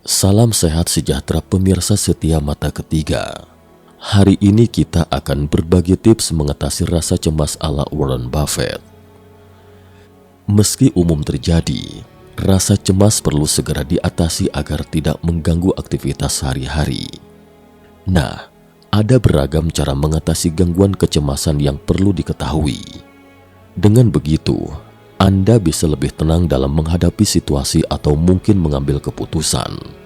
Salam sehat sejahtera pemirsa setia Mata Ketiga. Hari ini kita akan berbagi tips mengatasi rasa cemas ala Warren Buffett. Meski umum terjadi, rasa cemas perlu segera diatasi agar tidak mengganggu aktivitas sehari-hari. Nah, ada beragam cara mengatasi gangguan kecemasan yang perlu diketahui. Dengan begitu, Anda bisa lebih tenang dalam menghadapi situasi atau mungkin mengambil keputusan.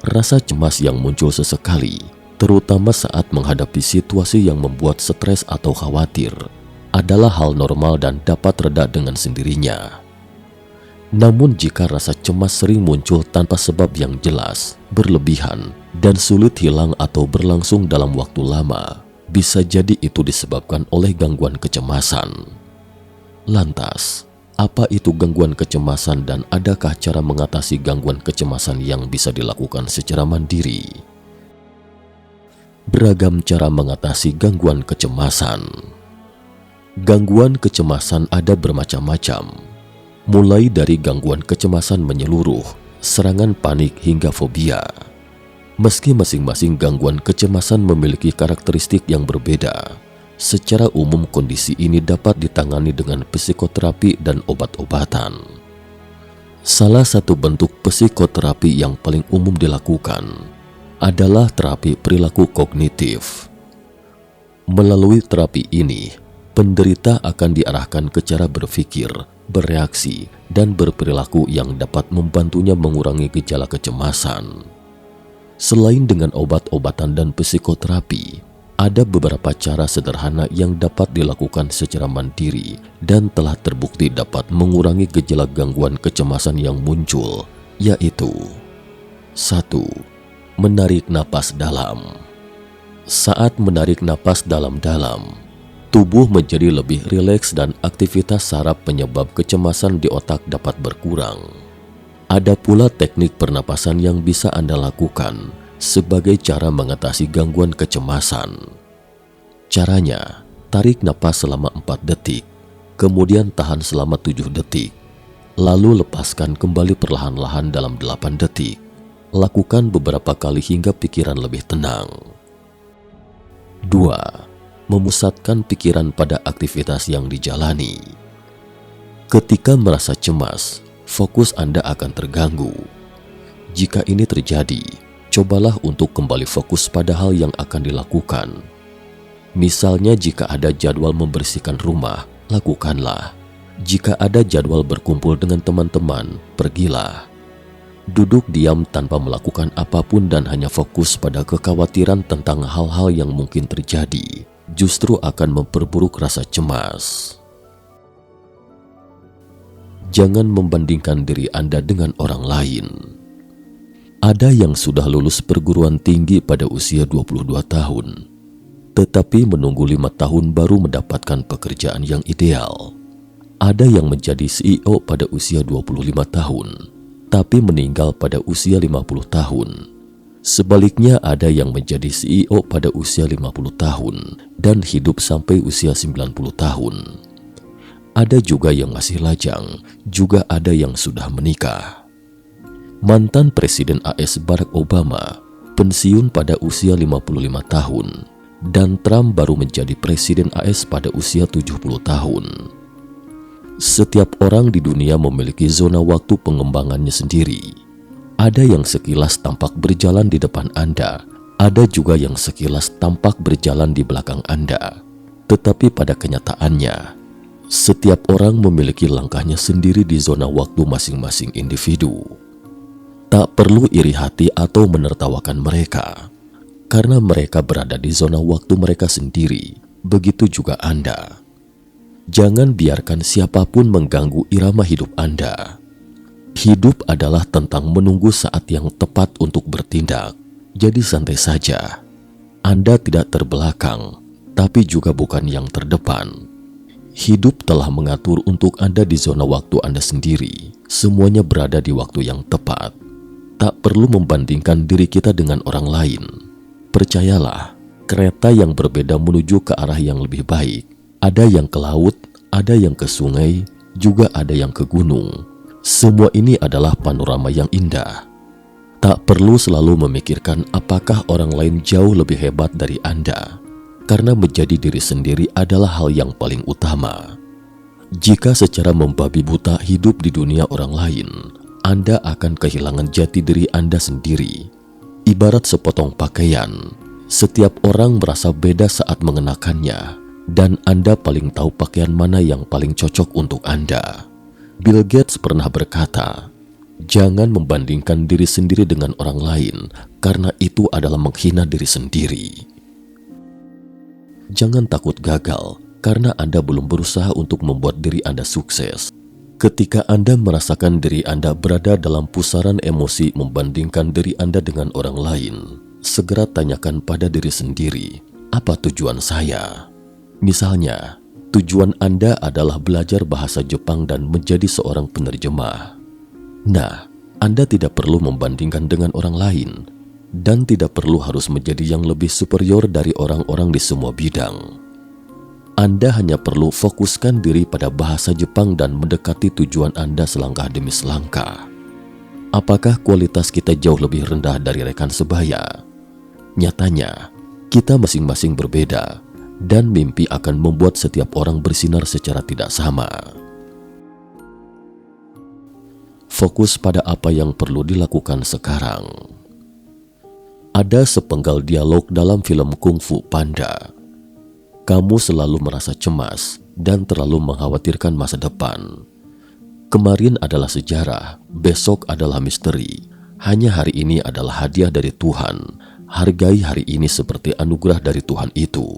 Rasa cemas yang muncul sesekali, terutama saat menghadapi situasi yang membuat stres atau khawatir, adalah hal normal dan dapat reda dengan sendirinya. Namun jika rasa cemas sering muncul tanpa sebab yang jelas, berlebihan, dan sulit hilang atau berlangsung dalam waktu lama, bisa jadi itu disebabkan oleh gangguan kecemasan. Lantas, apa itu gangguan kecemasan dan adakah cara mengatasi gangguan kecemasan yang bisa dilakukan secara mandiri? Beragam cara mengatasi gangguan kecemasan. Gangguan kecemasan ada bermacam-macam, mulai dari gangguan kecemasan menyeluruh, serangan panik hingga fobia. Meski masing-masing gangguan kecemasan memiliki karakteristik yang berbeda, secara umum kondisi ini dapat ditangani dengan psikoterapi dan obat-obatan. Salah satu bentuk psikoterapi yang paling umum dilakukan adalah terapi perilaku kognitif. Melalui terapi ini, penderita akan diarahkan ke cara berpikir, bereaksi, dan berperilaku yang dapat membantunya mengurangi gejala kecemasan. Selain dengan obat-obatan dan psikoterapi, ada beberapa cara sederhana yang dapat dilakukan secara mandiri dan telah terbukti dapat mengurangi gejala gangguan kecemasan yang muncul, yaitu 1. Menarik napas dalam. Saat menarik napas dalam-dalam, tubuh menjadi lebih rileks dan aktivitas saraf penyebab kecemasan di otak dapat berkurang. Ada pula teknik pernapasan yang bisa Anda lakukan sebagai cara mengatasi gangguan kecemasan. Caranya, tarik napas selama 4 detik, kemudian tahan selama 7 detik, lalu lepaskan kembali perlahan-lahan dalam 8 detik. Lakukan beberapa kali hingga pikiran lebih tenang. 2. Memusatkan pikiran pada aktivitas yang dijalani. Ketika merasa cemas, fokus Anda akan terganggu. Jika ini terjadi, cobalah untuk kembali fokus pada hal yang akan dilakukan. Misalnya jika ada jadwal membersihkan rumah, lakukanlah. Jika ada jadwal berkumpul dengan teman-teman, pergilah. Duduk diam tanpa melakukan apapun dan hanya fokus pada kekhawatiran tentang hal-hal yang mungkin terjadi, justru akan memperburuk rasa cemas. Jangan membandingkan diri Anda dengan orang lain. Ada yang sudah lulus perguruan tinggi pada usia 22 tahun, tetapi menunggu 5 tahun baru mendapatkan pekerjaan yang ideal. Ada yang menjadi CEO pada usia 25 tahun, tapi meninggal pada usia 50 tahun. Sebaliknya ada yang menjadi CEO pada usia 50 tahun dan hidup sampai usia 90 tahun. Ada juga yang masih lajang, juga ada yang sudah menikah. Mantan Presiden AS Barack Obama pensiun pada usia 55 tahun dan Trump baru menjadi Presiden AS pada usia 70 tahun. Setiap orang di dunia memiliki zona waktu pengembangannya sendiri. Ada yang sekilas tampak berjalan di depan Anda, ada juga yang sekilas tampak berjalan di belakang Anda. Tetapi pada kenyataannya, setiap orang memiliki langkahnya sendiri di zona waktu masing-masing individu. Tak perlu iri hati atau menertawakan mereka, karena mereka berada di zona waktu mereka sendiri. Begitu juga Anda. Jangan biarkan siapapun mengganggu irama hidup Anda. Hidup adalah tentang menunggu saat yang tepat untuk bertindak. Jadi santai saja. Anda tidak terbelakang, tapi juga bukan yang terdepan. Hidup telah mengatur untuk Anda di zona waktu Anda sendiri. Semuanya berada di waktu yang tepat. Tak perlu membandingkan diri kita dengan orang lain. Percayalah, kereta yang berbeda menuju ke arah yang lebih baik. Ada yang ke laut, ada yang ke sungai, juga ada yang ke gunung. Semua ini adalah panorama yang indah. Tak perlu selalu memikirkan apakah orang lain jauh lebih hebat dari Anda, karena menjadi diri sendiri adalah hal yang paling utama. Jika secara membabi buta hidup di dunia orang lain, Anda akan kehilangan jati diri Anda sendiri. Ibarat sepotong pakaian, setiap orang merasa beda saat mengenakannya, dan Anda paling tahu pakaian mana yang paling cocok untuk Anda. Bill Gates pernah berkata, "Jangan membandingkan diri sendiri dengan orang lain, karena itu adalah menghina diri sendiri." Jangan takut gagal, karena Anda belum berusaha untuk membuat diri Anda sukses. Ketika Anda merasakan diri Anda berada dalam pusaran emosi membandingkan diri Anda dengan orang lain, segera tanyakan pada diri sendiri, apa tujuan saya? Misalnya, tujuan Anda adalah belajar bahasa Jepang dan menjadi seorang penerjemah. Nah, Anda tidak perlu membandingkan dengan orang lain dan tidak perlu harus menjadi yang lebih superior dari orang-orang di semua bidang. Anda hanya perlu fokuskan diri pada bahasa Jepang dan mendekati tujuan Anda selangkah demi selangkah. Apakah kualitas kita jauh lebih rendah dari rekan sebaya? Nyatanya, kita masing-masing berbeda dan mimpi akan membuat setiap orang bersinar secara tidak sama. Fokus pada apa yang perlu dilakukan sekarang. Ada sepenggal dialog dalam film Kung Fu Panda. Kamu selalu merasa cemas dan terlalu mengkhawatirkan masa depan. Kemarin adalah sejarah, besok adalah misteri. Hanya hari ini adalah hadiah dari Tuhan. Hargai hari ini seperti anugerah dari Tuhan itu.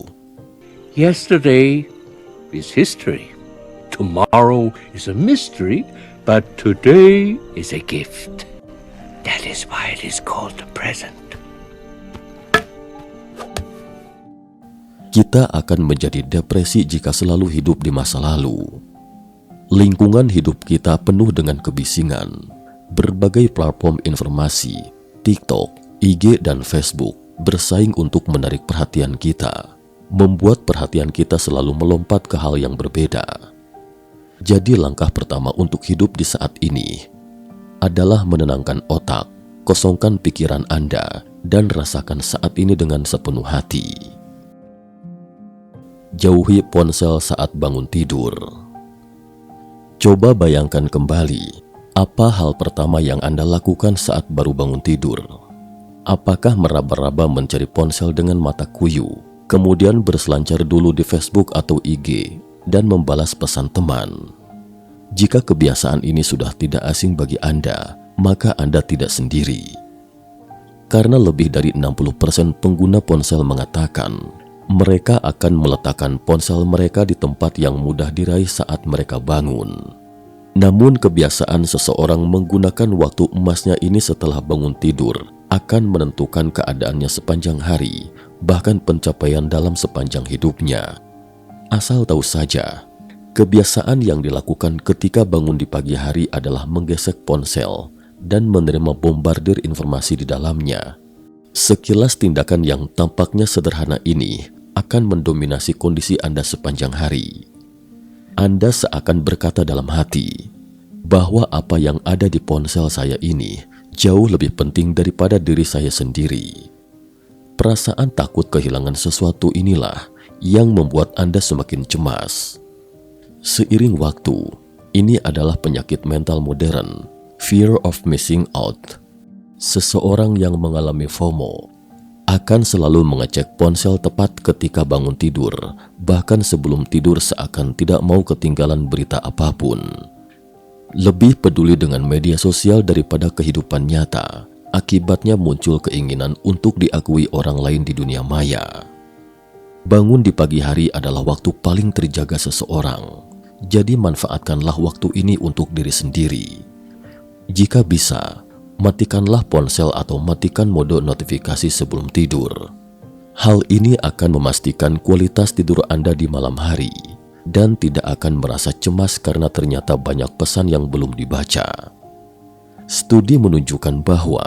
Yesterday is history. Tomorrow is a mystery. But today is a gift. That is why it is called the present. Kita akan menjadi depresi jika selalu hidup di masa lalu. Lingkungan hidup kita penuh dengan kebisingan. Berbagai platform informasi, TikTok, IG, dan Facebook bersaing untuk menarik perhatian kita, membuat perhatian kita selalu melompat ke hal yang berbeda. Jadi langkah pertama untuk hidup di saat ini adalah menenangkan otak, kosongkan pikiran Anda, dan rasakan saat ini dengan sepenuh hati. Jauhi ponsel saat bangun tidur. Coba bayangkan kembali, apa hal pertama yang Anda lakukan saat baru bangun tidur? Apakah meraba-raba mencari ponsel dengan mata kuyu, kemudian berselancar dulu di Facebook atau IG, dan membalas pesan teman? Jika kebiasaan ini sudah tidak asing bagi Anda, maka Anda tidak sendiri. Karena lebih dari 60% pengguna ponsel mengatakan mereka akan meletakkan ponsel mereka di tempat yang mudah diraih saat mereka bangun. Namun kebiasaan seseorang menggunakan waktu emasnya ini setelah bangun tidur akan menentukan keadaannya sepanjang hari, bahkan pencapaian dalam sepanjang hidupnya. Asal tahu saja, kebiasaan yang dilakukan ketika bangun di pagi hari adalah menggesek ponsel dan menerima bombardir informasi di dalamnya. Sekilas tindakan yang tampaknya sederhana ini akan mendominasi kondisi Anda sepanjang hari. Anda seakan berkata dalam hati bahwa apa yang ada di ponsel saya ini jauh lebih penting daripada diri saya sendiri. Perasaan takut kehilangan sesuatu inilah yang membuat Anda semakin cemas. Seiring waktu, ini adalah penyakit mental modern, fear of missing out. Seseorang yang mengalami FOMO akan selalu mengecek ponsel tepat ketika bangun tidur, bahkan sebelum tidur seakan tidak mau ketinggalan berita apapun. Lebih peduli dengan media sosial daripada kehidupan nyata, akibatnya muncul keinginan untuk diakui orang lain di dunia maya. Bangun di pagi hari adalah waktu paling terjaga seseorang, jadi manfaatkanlah waktu ini untuk diri sendiri. Jika bisa, matikanlah ponsel atau matikan mode notifikasi sebelum tidur. Hal ini akan memastikan kualitas tidur Anda di malam hari dan tidak akan merasa cemas karena ternyata banyak pesan yang belum dibaca. Studi menunjukkan bahwa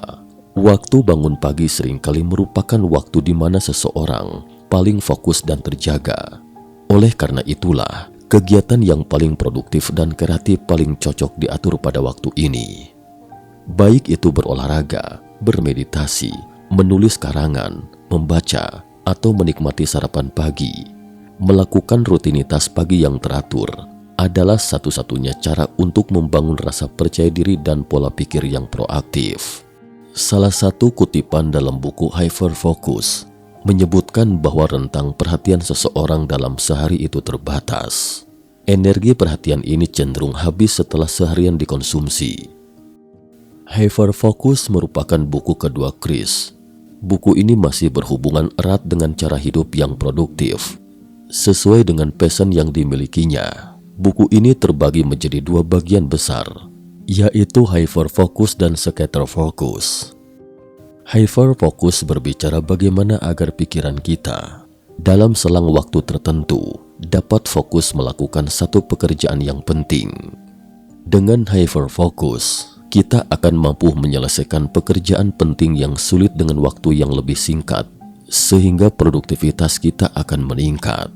waktu bangun pagi seringkali merupakan waktu di mana seseorang paling fokus dan terjaga. Oleh karena itulah, kegiatan yang paling produktif dan kreatif paling cocok diatur pada waktu ini. Baik itu berolahraga, bermeditasi, menulis karangan, membaca, atau menikmati sarapan pagi. Melakukan rutinitas pagi yang teratur adalah satu-satunya cara untuk membangun rasa percaya diri dan pola pikir yang proaktif. Salah satu kutipan dalam buku Hyperfocus menyebutkan bahwa rentang perhatian seseorang dalam sehari itu terbatas. Energi perhatian ini cenderung habis setelah seharian dikonsumsi. Hyperfocus merupakan buku kedua Chris. Buku ini masih berhubungan erat dengan cara hidup yang produktif. Sesuai dengan passion yang dimilikinya, buku ini terbagi menjadi dua bagian besar, yaitu Hyperfocus dan Scatterfocus. Hyperfocus berbicara bagaimana agar pikiran kita dalam selang waktu tertentu dapat fokus melakukan satu pekerjaan yang penting. Dengan Hyperfocus, kita akan mampu menyelesaikan pekerjaan penting yang sulit dengan waktu yang lebih singkat, sehingga produktivitas kita akan meningkat.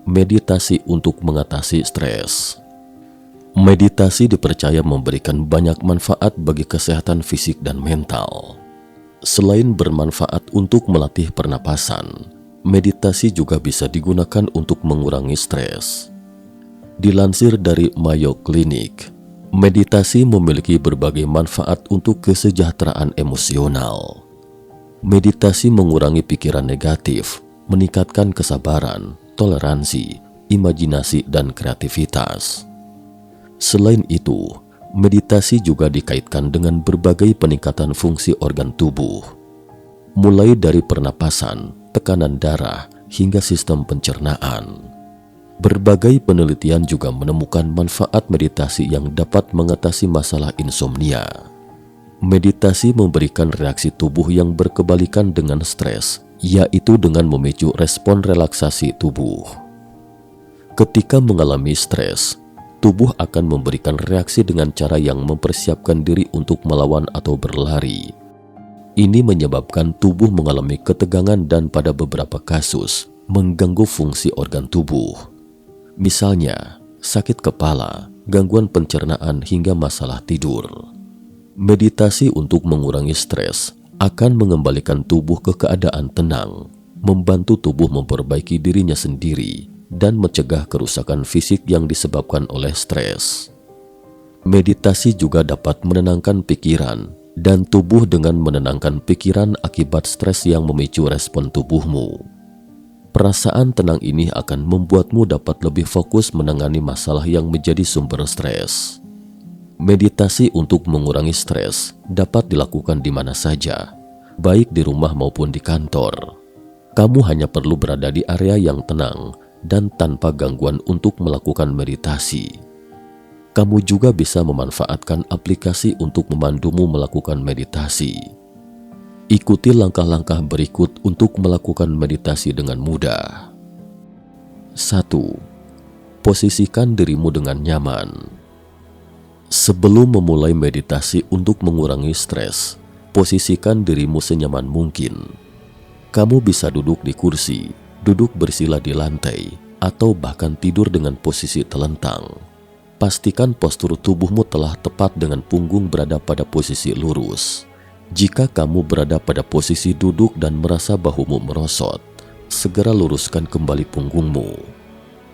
Meditasi untuk mengatasi stres. Meditasi dipercaya memberikan banyak manfaat bagi kesehatan fisik dan mental. Selain bermanfaat untuk melatih pernapasan, meditasi juga bisa digunakan untuk mengurangi stres. Dilansir dari Mayo Clinic, meditasi memiliki berbagai manfaat untuk kesejahteraan emosional. Meditasi mengurangi pikiran negatif, meningkatkan kesabaran, toleransi, imajinasi, dan kreativitas. Selain itu, meditasi juga dikaitkan dengan berbagai peningkatan fungsi organ tubuh, mulai dari pernapasan, tekanan darah, hingga sistem pencernaan. Berbagai penelitian juga menemukan manfaat meditasi yang dapat mengatasi masalah insomnia. Meditasi memberikan reaksi tubuh yang berkebalikan dengan stres, yaitu dengan memicu respon relaksasi tubuh. Ketika mengalami stres, tubuh akan memberikan reaksi dengan cara yang mempersiapkan diri untuk melawan atau berlari. Ini menyebabkan tubuh mengalami ketegangan dan pada beberapa kasus mengganggu fungsi organ tubuh. Misalnya, sakit kepala, gangguan pencernaan, hingga masalah tidur. Meditasi untuk mengurangi stres akan mengembalikan tubuh ke keadaan tenang, membantu tubuh memperbaiki dirinya sendiri, dan mencegah kerusakan fisik yang disebabkan oleh stres. Meditasi juga dapat menenangkan pikiran dan tubuh dengan menenangkan pikiran akibat stres yang memicu respon tubuhmu. Perasaan tenang ini akan membuatmu dapat lebih fokus menangani masalah yang menjadi sumber stres. Meditasi untuk mengurangi stres dapat dilakukan di mana saja, baik di rumah maupun di kantor. Kamu hanya perlu berada di area yang tenang dan tanpa gangguan untuk melakukan meditasi. Kamu juga bisa memanfaatkan aplikasi untuk memandumu melakukan meditasi. Ikuti langkah-langkah berikut untuk melakukan meditasi dengan mudah. 1. Posisikan dirimu dengan nyaman. Sebelum memulai meditasi untuk mengurangi stres, posisikan dirimu senyaman mungkin. Kamu bisa duduk di kursi, duduk bersila di lantai, atau bahkan tidur dengan posisi telentang. Pastikan postur tubuhmu telah tepat dengan punggung berada pada posisi lurus. Jika kamu berada pada posisi duduk dan merasa bahumu merosot, segera luruskan kembali punggungmu.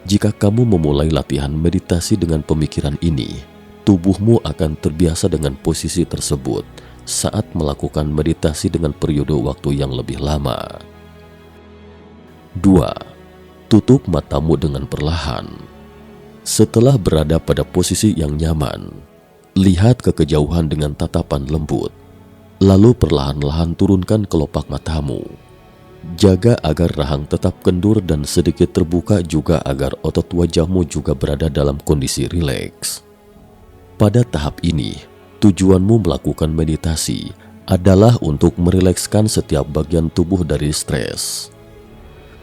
Jika kamu memulai latihan meditasi dengan pemikiran ini, tubuhmu akan terbiasa dengan posisi tersebut saat melakukan meditasi dengan periode waktu yang lebih lama. 2. Tutup matamu dengan perlahan. Setelah berada pada posisi yang nyaman, lihat ke kejauhan dengan tatapan lembut. Lalu perlahan-lahan turunkan kelopak matamu. Jaga agar rahang tetap kendur dan sedikit terbuka, juga agar otot wajahmu juga berada dalam kondisi rileks. Pada tahap ini, tujuanmu melakukan meditasi adalah untuk merilekskan setiap bagian tubuh dari stres.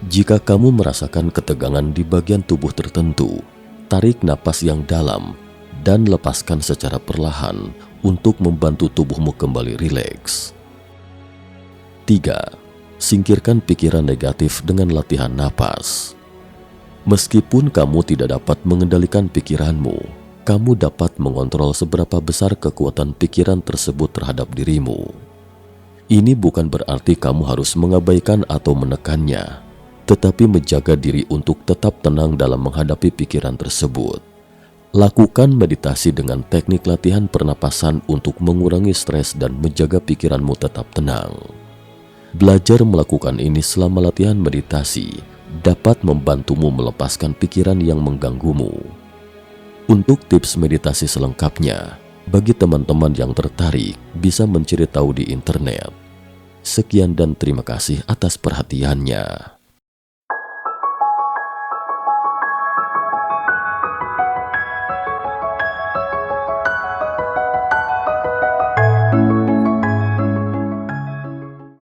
Jika kamu merasakan ketegangan di bagian tubuh tertentu, tarik napas yang dalam dan lepaskan secara perlahan untuk membantu tubuhmu kembali rileks. 3. Singkirkan pikiran negatif dengan latihan napas. Meskipun kamu tidak dapat mengendalikan pikiranmu, kamu dapat mengontrol seberapa besar kekuatan pikiran tersebut terhadap dirimu. Ini bukan berarti kamu harus mengabaikan atau menekannya, tetapi menjaga diri untuk tetap tenang dalam menghadapi pikiran tersebut. Lakukan meditasi dengan teknik latihan pernapasan untuk mengurangi stres dan menjaga pikiranmu tetap tenang. Belajar melakukan ini selama latihan meditasi dapat membantumu melepaskan pikiran yang mengganggumu. Untuk tips meditasi selengkapnya, bagi teman-teman yang tertarik bisa mencari tahu di internet. Sekian dan terima kasih atas perhatiannya.